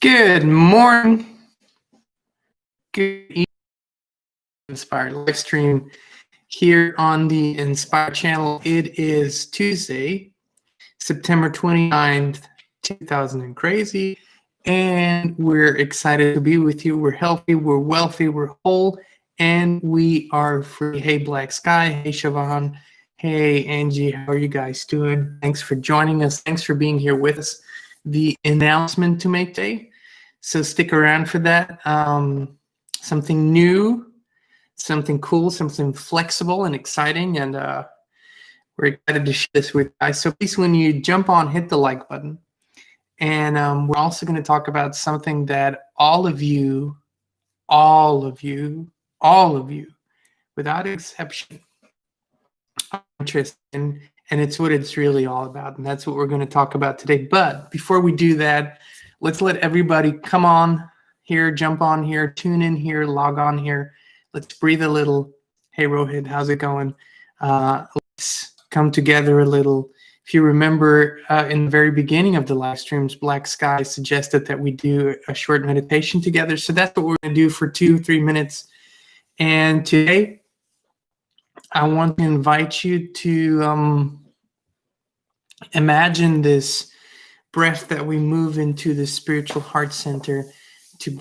Good morning. Good evening. Inspired Livestream here on the Inspired channel. It is Tuesday, September 29th, 2000 and crazy. And we're excited to be with you. We're healthy, we're wealthy, we're whole, and we are free. Hey, Black Sky. Hey, Siobhan. Hey, Angie. How are you guys doing? Thanks for joining us. Thanks for being here with us. The announcement to make today. So stick around for that. Something new, something cool, something flexible and exciting. And we're excited to share this with you guys. So please, when you jump on, hit the like button. And we're also going to talk about something that all of you, without exception, are interested in. And it's what it's really all about. And that's what we're going to talk about today. But before we do that, let's let everybody come on here, jump on here, tune in here, log on here. Let's breathe a little. Hey, Rohit, how's it going? Let's come together a little. If you remember in the very beginning of the live streams, Black Sky suggested that we do a short meditation together. So that's what we're going to do for 2-3 minutes. And today, I want to invite you to imagine this breath that we move into the spiritual heart center to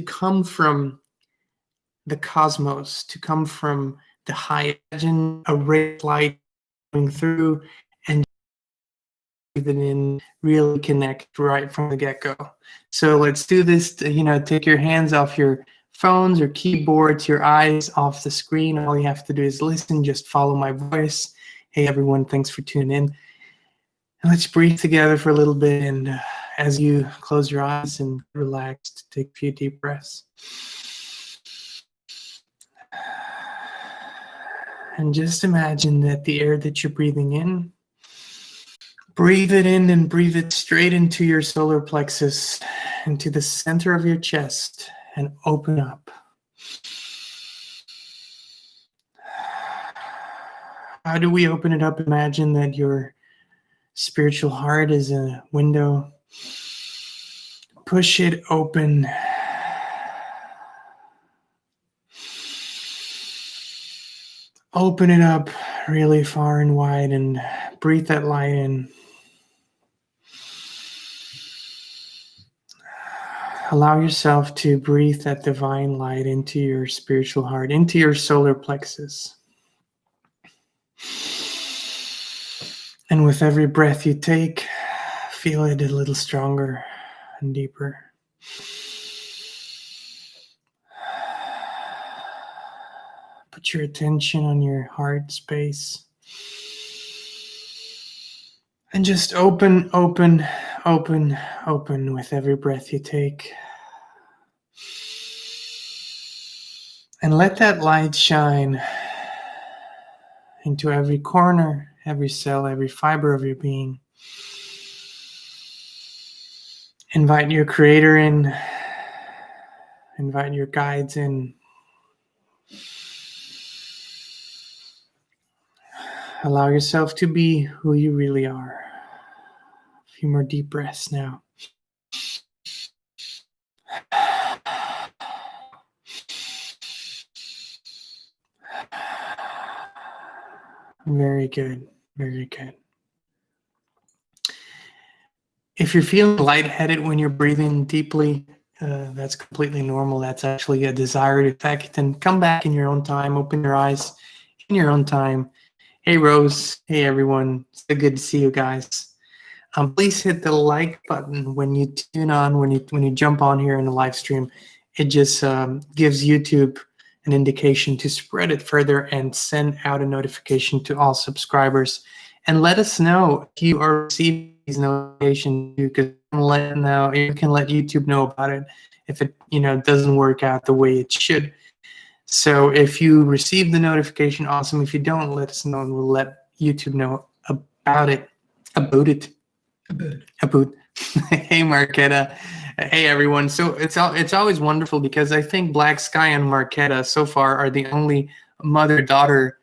come from the cosmos, to come from the high imagine a ray of light going through and breathe it in, really connect right from the get-go. So let's do this. Take your hands off your phones or keyboards, your eyes off the screen. All you have to do is listen, just follow my voice. Hey everyone, thanks for tuning in. And let's breathe together for a little bit. And as you close your eyes and relax, take a few deep breaths. And just imagine that the air that you're breathing in, breathe it in and breathe it straight into your solar plexus, into the center of your chest, and open up. How do we open it up? Imagine that your spiritual heart is a window. Push it open. Open it up really far and wide and breathe that light in. Allow yourself to breathe that divine light into your spiritual heart, into your solar plexus. And with every breath you take, feel it a little stronger and deeper. Put your attention on your heart space. And just open with every breath you take. And let that light shine into every corner, every cell, every fiber of your being. Invite your creator in. Invite your guides in. Allow yourself to be who you really are. A few more deep breaths now. Very good. Very good. If you're feeling lightheaded when you're breathing deeply, that's completely normal. That's actually a desired effect. And come back in your own time. Open your eyes in your own time. Hey, Rose. Hey, everyone. It's so good to see you guys. Please hit the like button when you tune on, when you jump on here in the live stream. It just gives YouTube an indication to spread it further and send out a notification to all subscribers. And let us know if you are receiving these notifications, because you can let YouTube know about it if it doesn't work out the way it should. So if you receive the notification, awesome. If you don't, let us know and we'll let YouTube know about it. Hey, Marquetta. Hey, everyone. So it's always wonderful because I think Black Sky and Marquetta so far are the only mother-daughter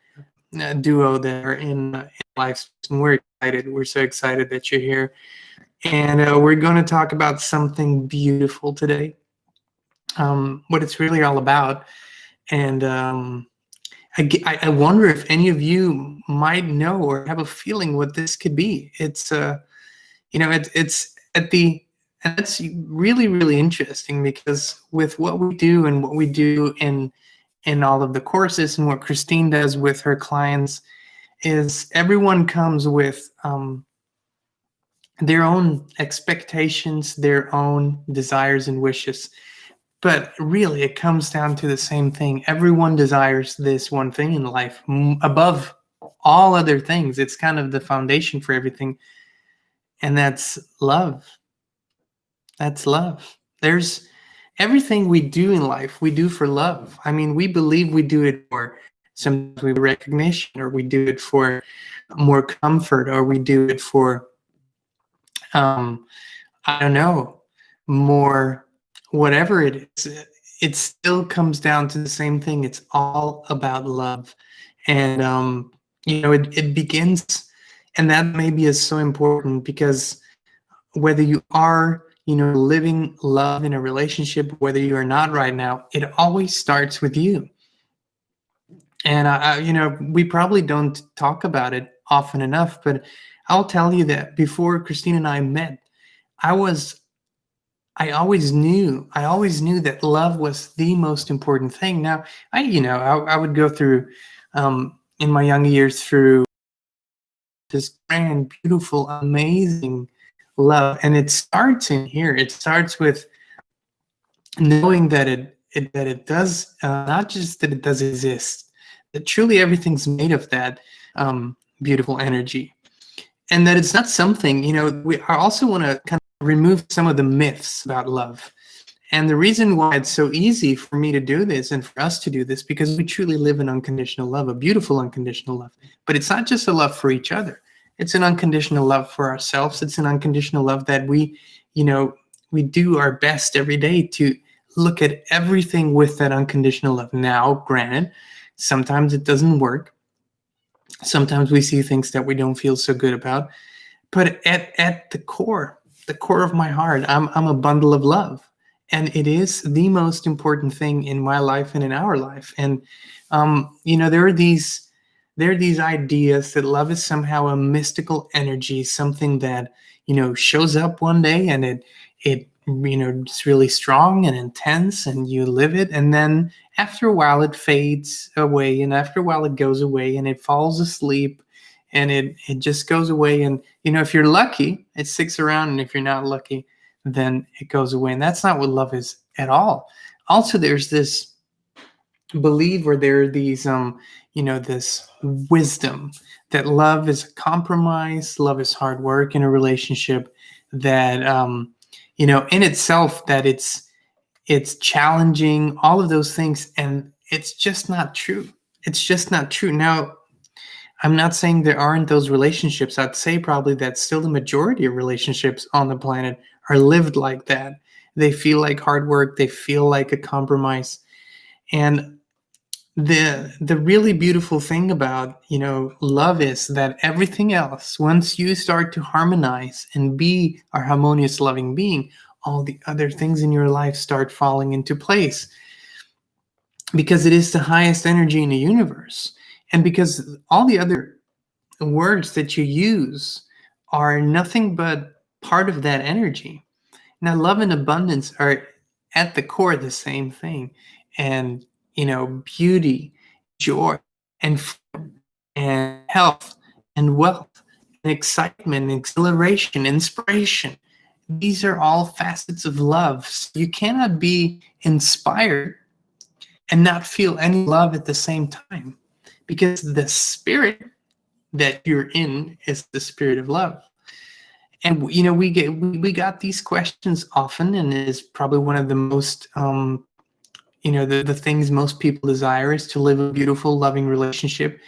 duo that are in live. And we're excited. We're so excited that you're here. And we're going to talk about something beautiful today, what it's really all about. And I wonder if any of you might know or have a feeling what this could be. It's it's at the and that's really really interesting, because with what we do and what we do in all of the courses and what Christine does with her clients, is everyone comes with their own expectations, their own desires and wishes. But really, it comes down to the same thing. Everyone desires this one thing in life above all other things. It's kind of the foundation for everything, and that's love. That's love. There's everything we do in life, we do for love. I mean, we believe we do it for sometimes we recognition, or we do it for more comfort, or we do it for I don't know, more whatever it is. It still comes down to the same thing. It's all about love. And it begins, and that maybe is so important, because whether you are living love in a relationship, whether you are not right now, it always starts with you. And we probably don't talk about it often enough, but I'll tell you that before Christine and I met, I always knew that love was the most important thing. Now, I would go through in my young years through this grand, beautiful, amazing love, and it starts in here. It starts with knowing that it does, not just that it does exist, that truly everything's made of that beautiful energy, and that it's not something. I also want to kind of remove some of the myths about love. And the reason why it's so easy for me to do this and for us to do this, because we truly live in unconditional love, a beautiful unconditional love. But it's not just a love for each other. It's an unconditional love for ourselves. It's an unconditional love that we do our best every day to look at everything with that unconditional love. Now, granted, sometimes it doesn't work. Sometimes we see things that we don't feel so good about. But at the core of my heart, I'm a bundle of love. And it is the most important thing in my life and in our life. And there are these ideas that love is somehow a mystical energy, something that shows up one day, and it it's really strong and intense, and you live it, and then after a while it fades away, and after a while it goes away, and it falls asleep, and it just goes away. And if you're lucky, it sticks around, and if you're not lucky, then it goes away. And that's not what love is at all. Also, there's this belief, or there are these this wisdom that love is a compromise, love is hard work in a relationship, that in itself, that it's challenging, all of those things. And it's just not true. It's just not true. Now, I'm not saying there aren't those relationships. I'd say probably that still the majority of relationships on the planet are lived like that. They feel like hard work. They feel like a compromise. And the really beautiful thing about love is that everything else, once you start to harmonize and be a harmonious loving being, all the other things in your life start falling into place, because it is the highest energy in the universe, and because all the other words that you use are nothing but part of that energy. Now, love and abundance are at the core the same thing. And beauty, joy, and fun, and health, and wealth, and excitement, exhilaration, inspiration, these are all facets of love. So you cannot be inspired and not feel any love at the same time, because the spirit that you're in is the spirit of love. And we got these questions often, and it is probably one of the most the things most people desire is to live a beautiful, loving relationship.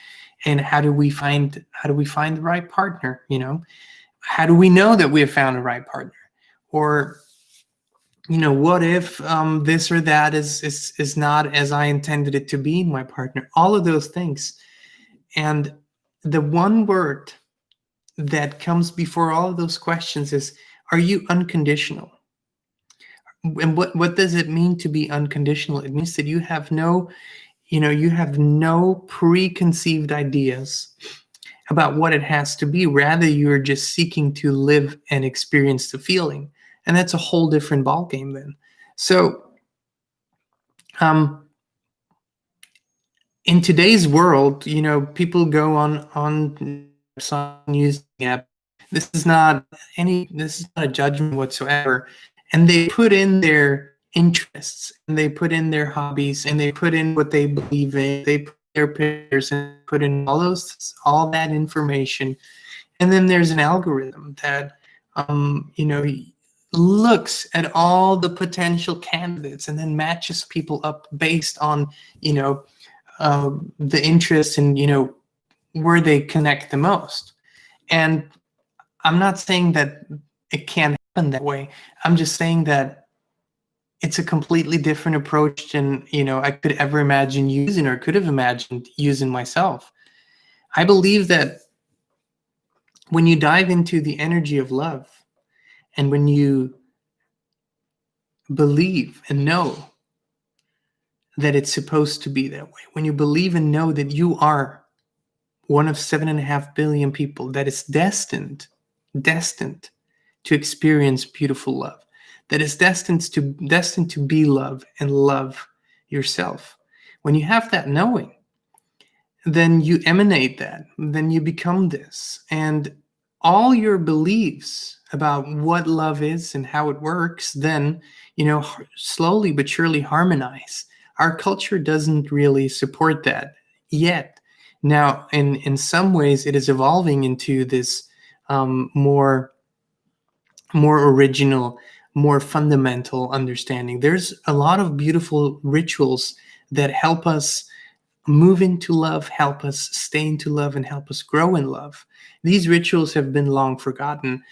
And how do we find the right partner? How do we know that we have found the right partner? Or what if this or that is not as I intended it to be, my partner? All of those things. And the one word that comes before all of those questions is, Are you unconditional? And what does it mean to be unconditional? It means that you have no, you have no preconceived ideas about what it has to be. Rather, you're just seeking to live and experience the feeling. And that's a whole different ballgame then. So in today's world, people go on using app. This is not a judgment whatsoever. And they put in their interests, and they put in their hobbies, and they put in what they believe in. They put their pictures and put in all that information. And then there's an algorithm that looks at all the potential candidates and then matches people up based on the interest and where they connect the most. And I'm not saying that it can't happen that way. I'm just saying that it's a completely different approach than I could ever imagine using or could have imagined using myself. I believe that when you dive into the energy of love, and when you believe and know that it's supposed to be that way, when you believe and know that you are one of 7.5 billion people that is destined to experience beautiful love, that is destined to be love and love yourself. When you have that knowing, then you emanate that, then you become this, and all your beliefs about what love is and how it works then slowly but surely harmonize. Our culture doesn't really support that yet. Now, in some ways, it is evolving into this more original, more fundamental understanding. There's a lot of beautiful rituals that help us move into love, help us stay into love, and help us grow in love. These rituals have been long forgotten.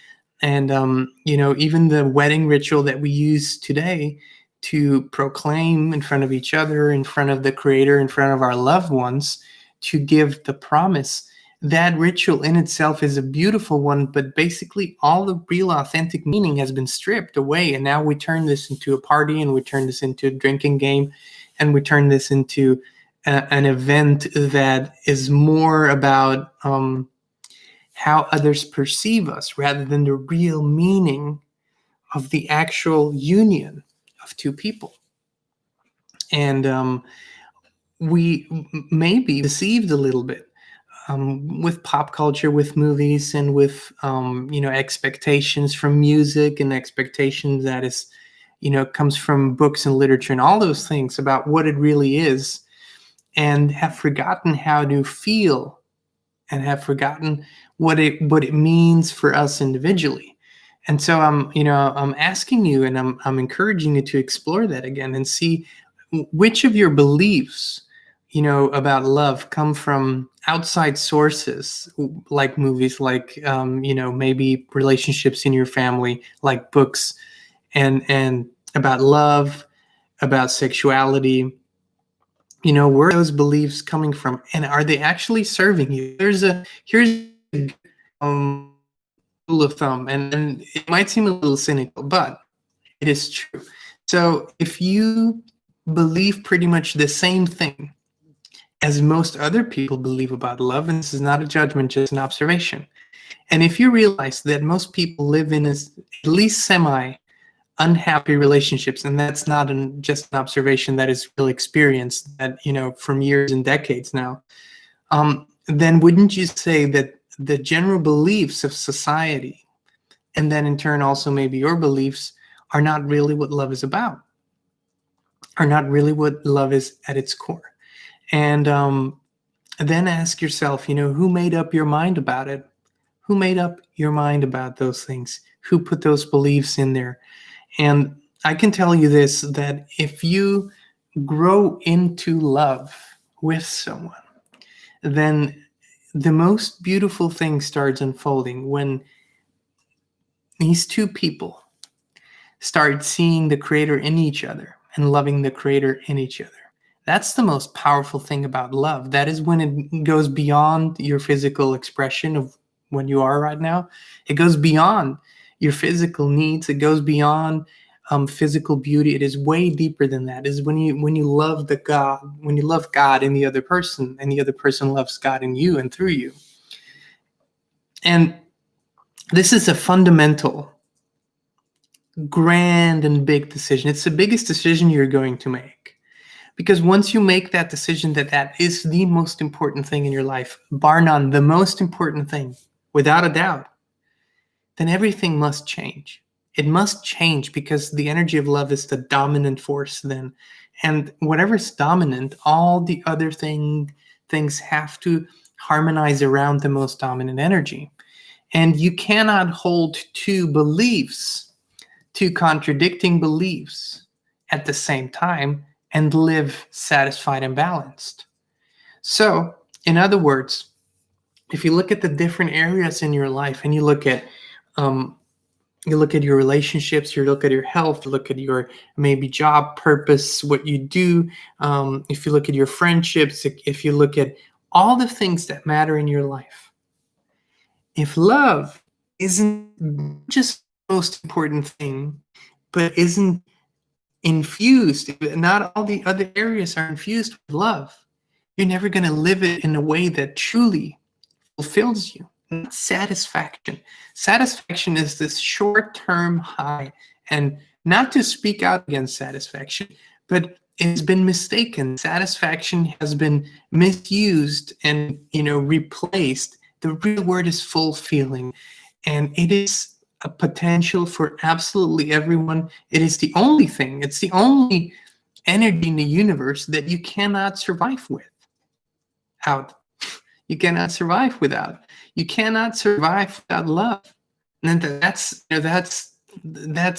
And, even the wedding ritual that we use today to proclaim in front of each other, in front of the Creator, in front of our loved ones, to give the promise, that ritual in itself is a beautiful one, but basically all the real authentic meaning has been stripped away. And now we turn this into a party, and we turn this into a drinking game, and we turn this into an event that is more about how others perceive us rather than the real meaning of the actual union of two people. And we may be deceived a little bit with pop culture, with movies, and with expectations from music, and expectations that is comes from books and literature and all those things about what it really is, and have forgotten how to feel, and have forgotten what it means for us individually. And so I'm asking you, and I'm encouraging you to explore that again and see which of your beliefs about love come from outside sources, like movies, like maybe relationships in your family, like books, and about love, about sexuality. Where are those beliefs coming from, and are they actually serving you? Here's a rule of thumb, and it might seem a little cynical, but it is true. So if you believe pretty much the same thing as most other people believe about love, and this is not a judgment, just an observation, and if you realize that most people live in at least semi unhappy relationships, and that's not just an observation, that is real experience, that from years and decades now, then wouldn't you say that the general beliefs of society, and then in turn also maybe your beliefs, are not really what love is about, are not really what love is at its core? And then ask yourself, who made up your mind about it? Who made up your mind about those things? Who put those beliefs in there? And I can tell you this, that if you grow into love with someone, then the most beautiful thing starts unfolding when these two people start seeing the Creator in each other and loving the Creator in each other. That's the most powerful thing about love. That is when it goes beyond your physical expression of when you are right now. It goes beyond your physical needs. It goes beyond physical beauty. It is way deeper than that. It is when you love when you love God in the other person, and the other person loves God in you and through you. And this is a fundamental, grand and big decision. It's the biggest decision you're going to make. Because once you make that decision that is the most important thing in your life, bar none, the most important thing, without a doubt, then everything must change. It must change because the energy of love is the dominant force then. And whatever's dominant, all the other things have to harmonize around the most dominant energy. And you cannot hold two contradicting beliefs at the same time and live satisfied and balanced. So, in other words, if you look at the different areas in your life and you look at your relationships, you look at your health, you look at your maybe job purpose, what you do, if you look at your friendships, if you look at all the things that matter in your life, if love isn't just the most important thing, but isn't infused, not all the other areas are infused with love, you're never going to live it in a way that truly fulfills you. Not satisfaction. Satisfaction is this short-term high, and not to speak out against satisfaction, but it's been mistaken. Satisfaction has been misused and replaced. The real word is fulfilling, and it is a potential for absolutely everyone. It is the only thing. It's the only energy in the universe that you cannot survive without. You cannot survive without. You cannot survive without love. And that's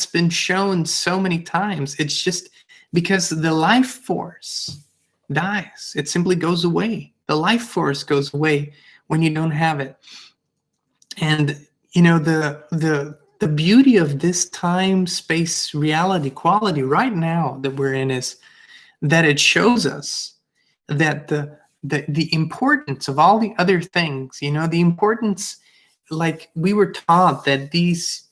been shown so many times. It's just because the life force dies. It simply goes away. The life force goes away when you don't have it. And the beauty of this time, space, reality, quality right now that we're in is that it shows us that the importance of all the other things, the importance, like we were taught that these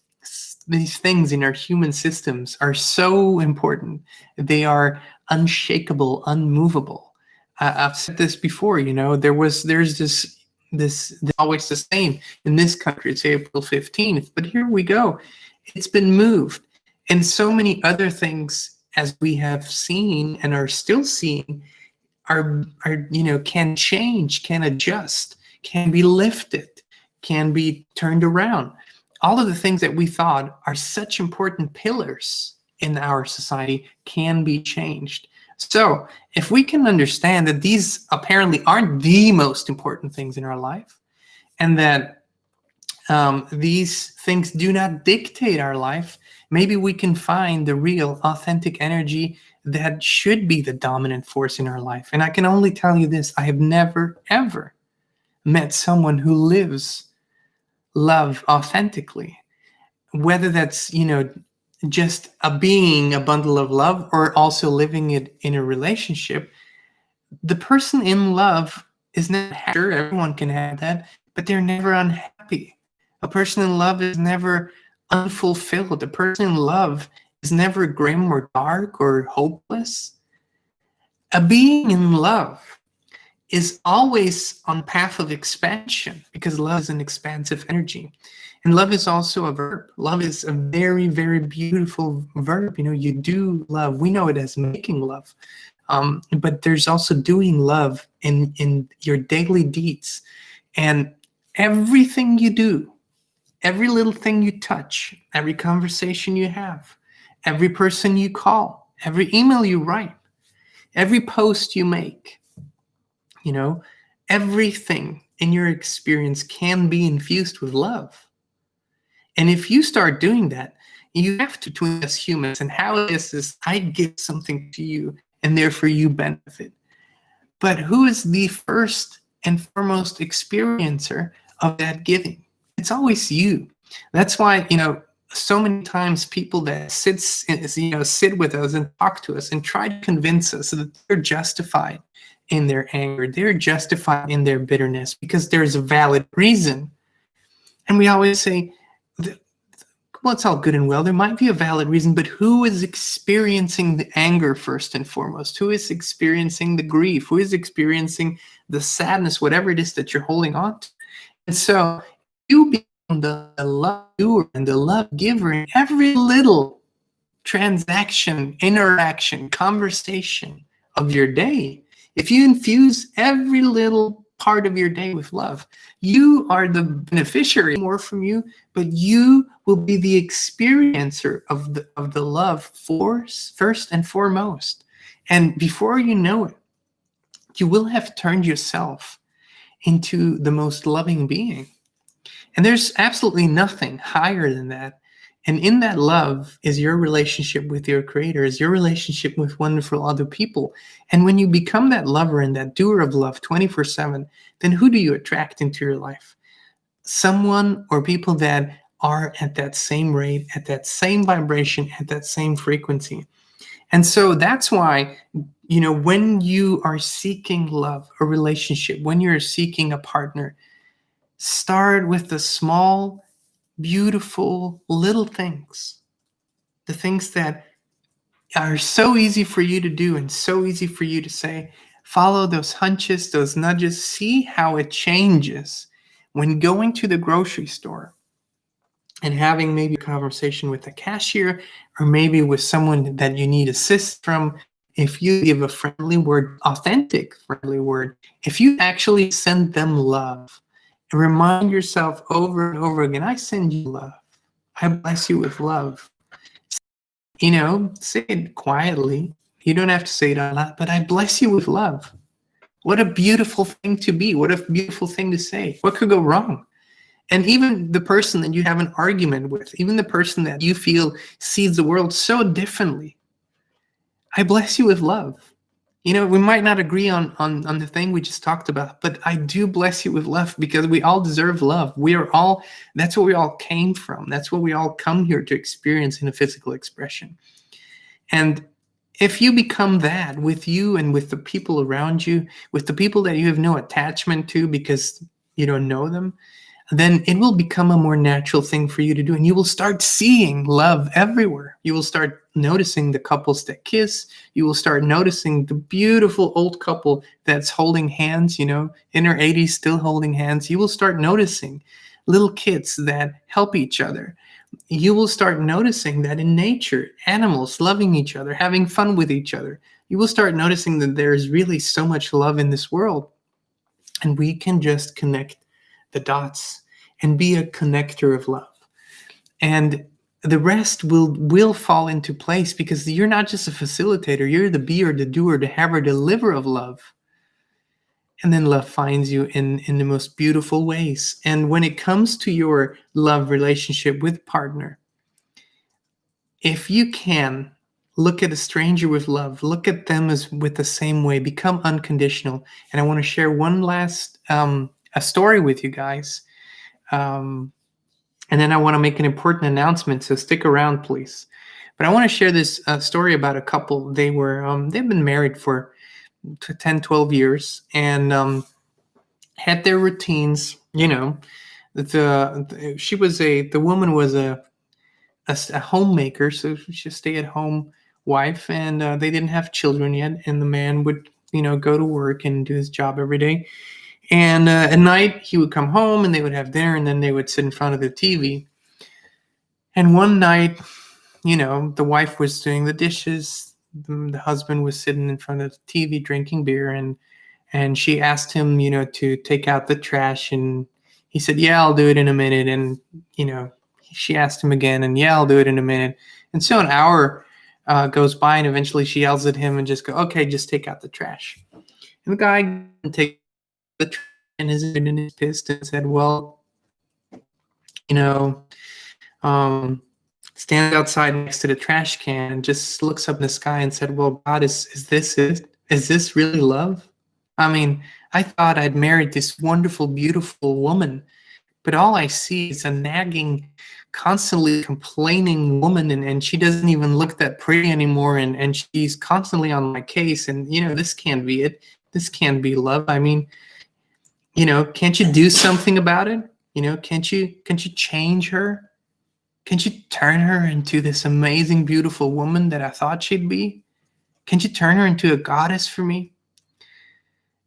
things in our human systems are so important. They are unshakable, unmovable. I've said this before, there's this always the same in this country. It's April 15th, but here we go. It's been moved. And so many other things, as we have seen and are still seeing, are can change, can adjust, can be lifted, can be turned around. All of the things that we thought are such important pillars in our society can be changed. So if we can understand that these apparently aren't the most important things in our life, and that these things do not dictate our life, maybe we can find the real authentic energy that should be the dominant force in our life. And I can only tell you this: I have never, ever met someone who lives love authentically, whether that's, just a bundle of love, or also living it in a relationship. The person in love is not happy. Sure, everyone can have that, but they're never unhappy. A person in love is never unfulfilled. A person in love is never grim or dark or hopeless. A being in love is always on path of expansion, because love is an expansive energy. And love is also a verb. Love is a very, very beautiful verb. You do love. We know it as making love. But there's also doing love in your daily deeds. And everything you do, every little thing you touch, every conversation you have, every person you call, every email you write, every post you make, everything in your experience can be infused with love. And if you start doing that, you have to twin as humans. And how it is I give something to you, and therefore you benefit. But who is the first and foremost experiencer of that giving? It's always you. That's why, so many times people that sit with us and talk to us and try to convince us that they're justified in their anger, they're justified in their bitterness because there's a valid reason. And we always say, well, it's all good and well. There might be a valid reason, but who is experiencing the anger first and foremost? Who is experiencing the grief? Who is experiencing the sadness, whatever it is that you're holding on to? And so you become the love doer and the love giver in every little transaction, interaction, conversation of your day. If you infuse every little part of your day with love, you are the beneficiary more from you, but you will be the experiencer of the love first and foremost. And before you know it, you will have turned yourself into the most loving being. And there's absolutely nothing higher than that. And in that love is your relationship with your creator, is your relationship with wonderful other people. And when you become that lover and that doer of love 24/7, then who do you attract into your life? Someone or people that are at that same rate, at that same vibration, at that same frequency. And so that's why, when you are seeking love, a relationship, when you're seeking a partner, start with the small, beautiful little things, the things that are so easy for you to do and so easy for you to say. Follow those hunches, those nudges, see how it changes when going to the grocery store and having maybe a conversation with the cashier or maybe with someone that you need assist from. If you give a friendly word, authentic friendly word, if you actually send them love, and remind yourself over and over again, I send you love. I bless you with love. Say it quietly. You don't have to say it out loud, but I bless you with love. What a beautiful thing to be. What a beautiful thing to say. What could go wrong? And even the person that you have an argument with, even the person that you feel sees the world so differently, I bless you with love. We might not agree on the thing we just talked about, but I do bless you with love because we all deserve love. That's what we all came from. That's what we all come here to experience in a physical expression. And if you become that with you and with the people around you, with the people that you have no attachment to because you don't know them, then it will become a more natural thing for you to do. And you will start seeing love everywhere. You will start noticing the couples that kiss. You will start noticing the beautiful old couple that's holding hands, in her 80s, still holding hands. You will start noticing little kids that help each other. You will start noticing that in nature, animals loving each other, having fun with each other. You will start noticing that there is really so much love in this world. And we can just connect the dots and be a connector of love. And the rest will fall into place because you're not just a facilitator, you're the beer, the doer, the haver, the liver of love. And then love finds you in the most beautiful ways. And when it comes to your love relationship with partner, if you can look at a stranger with love, look at them as with the same way, become unconditional. And I want to share one last a story with you guys. And then I want to make an important announcement, so stick around, please. But I want to share this story about a couple. They've been married for 10, 12 years and had their routines. The woman was a homemaker, so she's a stay-at-home wife, and they didn't have children yet. And the man would, go to work and do his job every day. And at night, he would come home and they would have dinner and then they would sit in front of the TV. And one night, the wife was doing the dishes. The husband was sitting in front of the TV drinking beer. And she asked him, to take out the trash. And he said, yeah, I'll do it in a minute. And, she asked him again. And yeah, I'll do it in a minute. And so an hour goes by and eventually she yells at him and just go, okay, just take out the trash. And the guy didn't take the trash and is pissed and said, well, stands outside next to the trash can and just looks up in the sky and said, well, God, is this it? Is this really love? I mean, I thought I'd married this wonderful, beautiful woman, but all I see is a nagging, constantly complaining woman, and she doesn't even look that pretty anymore, and she's constantly on my case, and, this can't be it. This can't be love. I mean, can't you do something about it? Can't you change her? Can't you turn her into this amazing, beautiful woman that I thought she'd be? Can't you turn her into a goddess for me?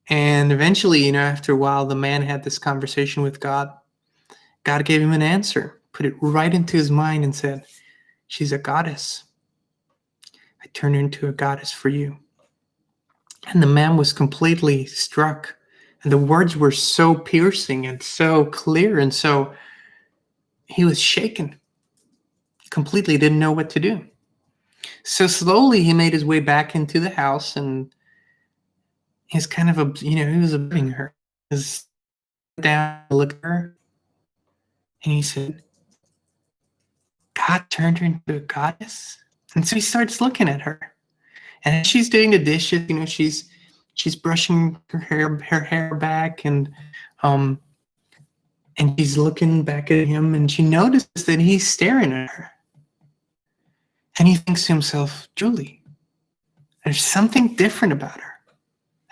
And eventually, after a while, the man had this conversation with God. God gave him an answer, put it right into his mind and said, she's a goddess. I turned her into a goddess for you. And the man was completely struck. And the words were so piercing and so clear. And so he was shaken, completely didn't know what to do. So slowly he made his way back into the house, and he's kind of, he was observing her. He was down, looked at her, and he said, God turned her into a goddess. And so he starts looking at her. And as she's doing the dishes, she's brushing her hair back, um and she's looking back at him, and she notices that he's staring at her. And he thinks to himself, Julie, there's something different about her.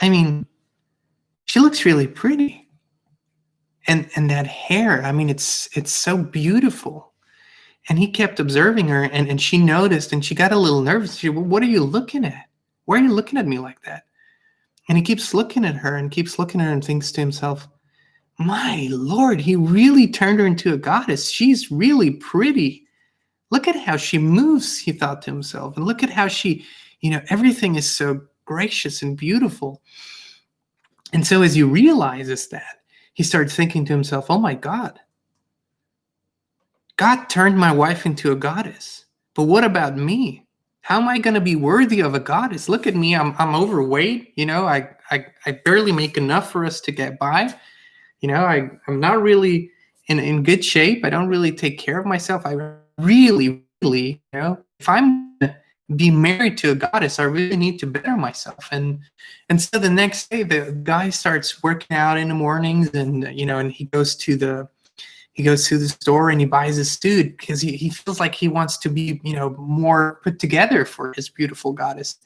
I mean, she looks really pretty. And that hair, I mean, it's so beautiful. And he kept observing her, and she noticed, and she got a little nervous. She said, well, what are you looking at? Why are you looking at me like that? And he keeps looking at her and keeps looking at her and thinks to himself, my Lord, he really turned her into a goddess. She's really pretty. Look at how she moves, he thought to himself. And look at how she, everything is so gracious and beautiful. And so as he realizes that, he starts thinking to himself, oh my God, God turned my wife into a goddess. But what about me? How am I going to be worthy of a goddess? Look at me. I'm overweight. I barely make enough for us to get by. I'm not really in good shape. I don't really take care of myself. I really, if I'm going to be married to a goddess, I really need to better myself. And so the next day, the guy starts working out in the mornings, and he goes to the store and he buys a suit because he feels like he wants to be more put together for his beautiful goddess.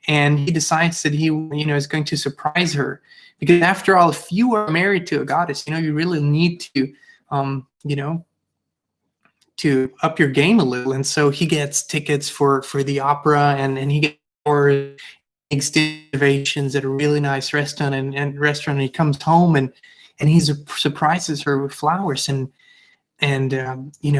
And he decides that he is going to surprise her, because after all, if you are married to a goddess, you really need to to up your game a little. And so he gets tickets for the opera, and he gets for reservations at a really nice restaurant, and he comes home, and he surprises her with flowers, and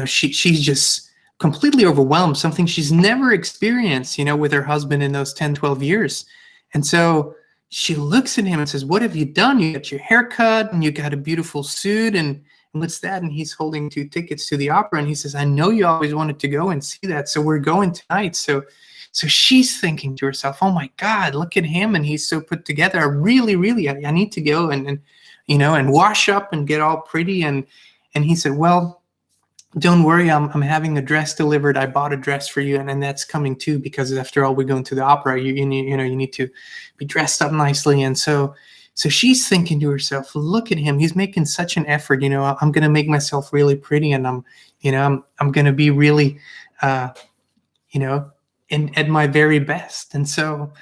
she's just completely overwhelmed, something she's never experienced with her husband in those 10-12 years. And so she looks at him and says, what have you done? You got your hair cut, and you got a beautiful suit, and what's that? And he's holding 2 tickets to the opera, and he says, I know you always wanted to go and see that, so we're going tonight. So she's thinking to herself, oh my God, look at him, and he's so put together. I really, I need to go and wash up and get all pretty. And he said, well, don't worry, I'm having a dress delivered. I bought a dress for you, and that's coming too, because after all, we're going to the opera. You need to be dressed up nicely. And so she's thinking to herself, look at him. He's making such an effort. I'm going to make myself really pretty, and I'm going to be really, at my very best. And so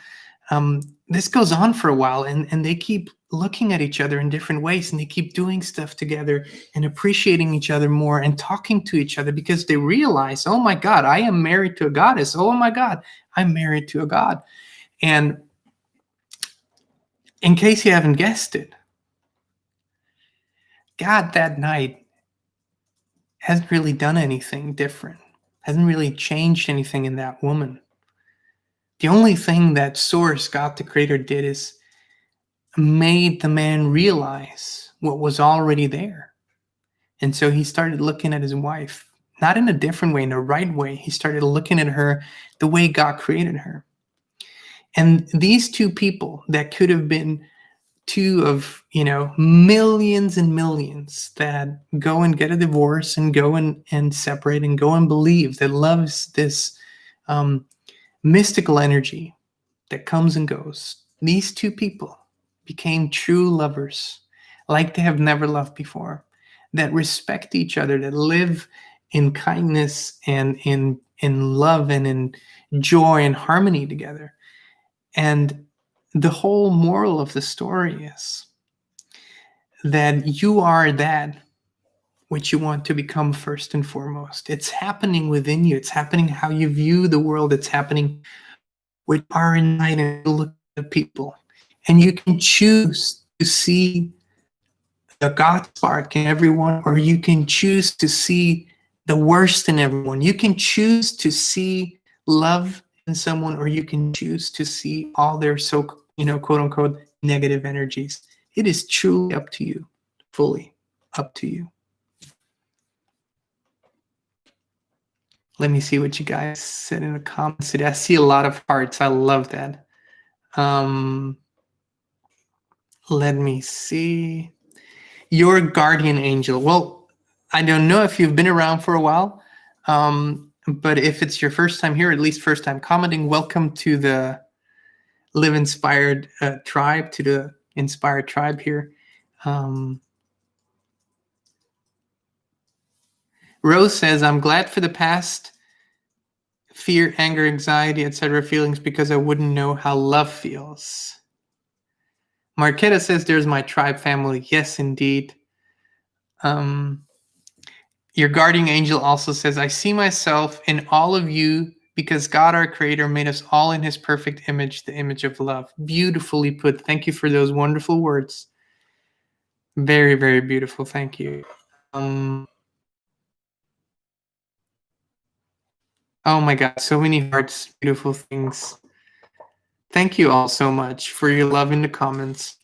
this goes on for a while, and they keep looking at each other in different ways, and they keep doing stuff together and appreciating each other more and talking to each other, because they realize, oh my God, I am married to a goddess. Oh my God, I'm married to a god. And in case you haven't guessed it, God that night hasn't really done anything different, hasn't really changed anything in that woman. The only thing that Source, God the Creator, did is made the man realize what was already there. And so he started looking at his wife, not in a different way, in the right way. He started looking at her the way God created her. And these 2 people that could have been 2 of, millions and millions that go and get a divorce and go and separate and go and believe that love is this mystical energy that comes and goes. These 2 people became true lovers, like they have never loved before, that respect each other, that live in kindness and in love and in joy and harmony together. And the whole moral of the story is that you are that what you want to become first and foremost. It's happening within you. It's happening how you view the world. It's happening with our Enlightenment look at people. And you can choose to see the God spark in everyone, or you can choose to see the worst in everyone. You can choose to see love in someone, or you can choose to see all their quote unquote negative energies. It is truly up to you, fully up to you. Let me see what you guys said in the comments today. I see a lot of hearts. I love that. Let me see. Your guardian angel. Well, I don't know if you've been around for a while, but if it's your first time here, at least first time commenting, welcome to the Live Inspired tribe, to the Inspired tribe here. Rose says, I'm glad for the past fear, anger, anxiety, etc. feelings because I wouldn't know how love feels. Marquetta says, there's my tribe family. Yes, indeed. Your guardian angel also says, I see myself in all of you because God, our creator, made us all in his perfect image, the image of love. Beautifully put. Thank you for those wonderful words. Very, very beautiful. Thank you. Oh my God, so many hearts, beautiful things. Thank you all so much for your love in the comments.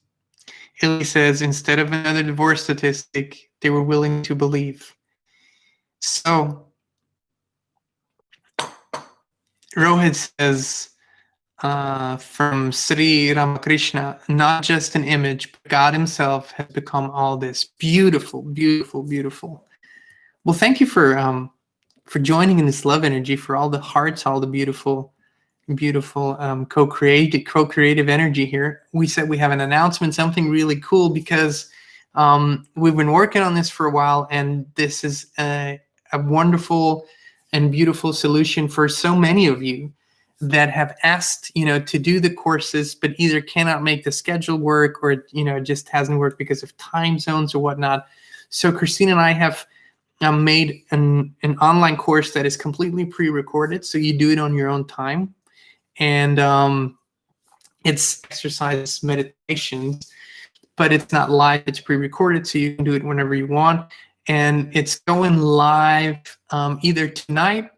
Illy says, instead of another divorce statistic, they were willing to believe. So, Rohit says, from Sri Ramakrishna, not just an image, but God himself has become all this. Beautiful, beautiful, beautiful. Well, thank you for joining in this love energy, for all the hearts, all the beautiful co-creative energy here. We said we have an announcement, something really cool, because we've been working on this for a while, and this is a wonderful and beautiful solution for so many of you that have asked, to do the courses, but either cannot make the schedule work, or it just hasn't worked because of time zones or whatnot. So Kristin and I have made an online course that is completely pre-recorded, so you do it on your own time. And it's exercise meditations, but it's not live, it's pre-recorded, so you can do it whenever you want. And it's going live either tonight,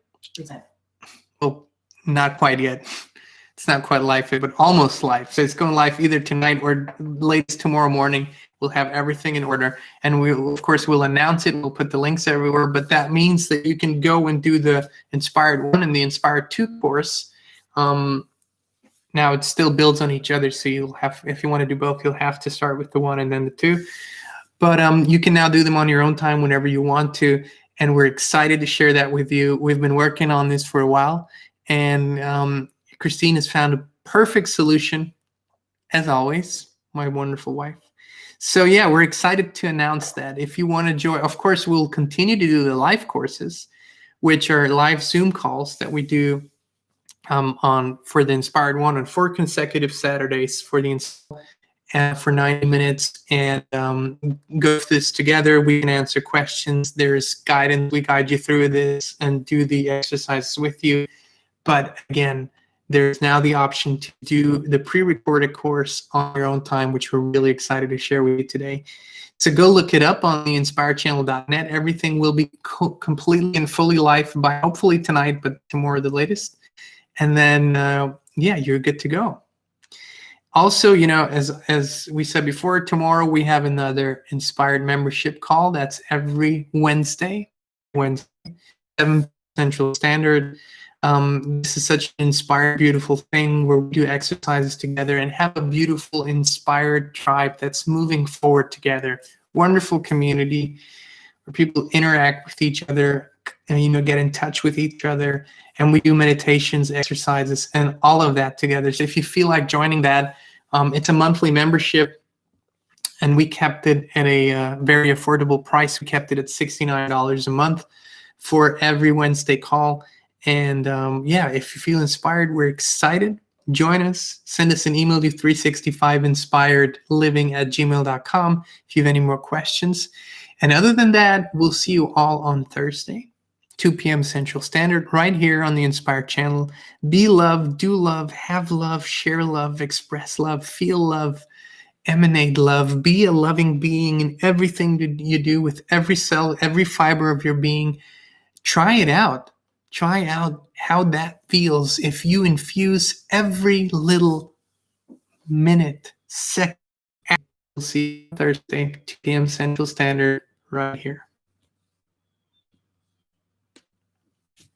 well, not quite yet, it's not quite live, but almost live. So it's going live either tonight or latest tomorrow morning. We'll have everything in order, and of course we'll announce it, we'll put the links everywhere. But that means that you can go and do the Inspired 1 and the Inspired 2 course. Now it still builds on each other, so you'll have, if you want to do both, you'll have to start with the 1 and then the 2. But you can now do them on your own time whenever you want to, and we're excited to share that with you. We've been working on this for a while, and Kristin has found a perfect solution, as always, my wonderful wife. So yeah, we're excited to announce that. If you want to join, of course, we'll continue to do the live courses, which are live Zoom calls that we do for the Inspired 1 on 4 consecutive Saturdays for for 90 minutes, and go through this together. We can answer questions. There's guidance. We guide you through this and do the exercises with you. But again, there's now the option to do the pre-recorded course on your own time, which we're really excited to share with you today. So go look it up on the inspiredchannel.net. Everything will be completely and fully live by hopefully tonight, but tomorrow the latest. And then, yeah, you're good to go. Also, as we said before, tomorrow we have another Inspired membership call. That's every Wednesday, 7 Central Standard. This is such an inspired, beautiful thing where we do exercises together and have a beautiful, inspired tribe that's moving forward together. Wonderful community where people interact with each other and, get in touch with each other. And we do meditations, exercises, and all of that together. So if you feel like joining that, it's a monthly membership, and we kept it at a very affordable price. We kept it at $69 a month for every Wednesday call. And yeah, if you feel inspired, we're excited. Join us. Send us an email to 365inspiredliving@gmail.com if you have any more questions. And other than that, we'll see you all on Thursday, 2 p.m. Central Standard, right here on the Inspire channel. Be love, do love, have love, share love, express love, feel love, emanate love. Be a loving being in everything that you do, with every cell, every fiber of your being. Try it out. Try out how that feels if you infuse every little minute, second. We'll see you Thursday, 2 p.m. Central Standard, right here.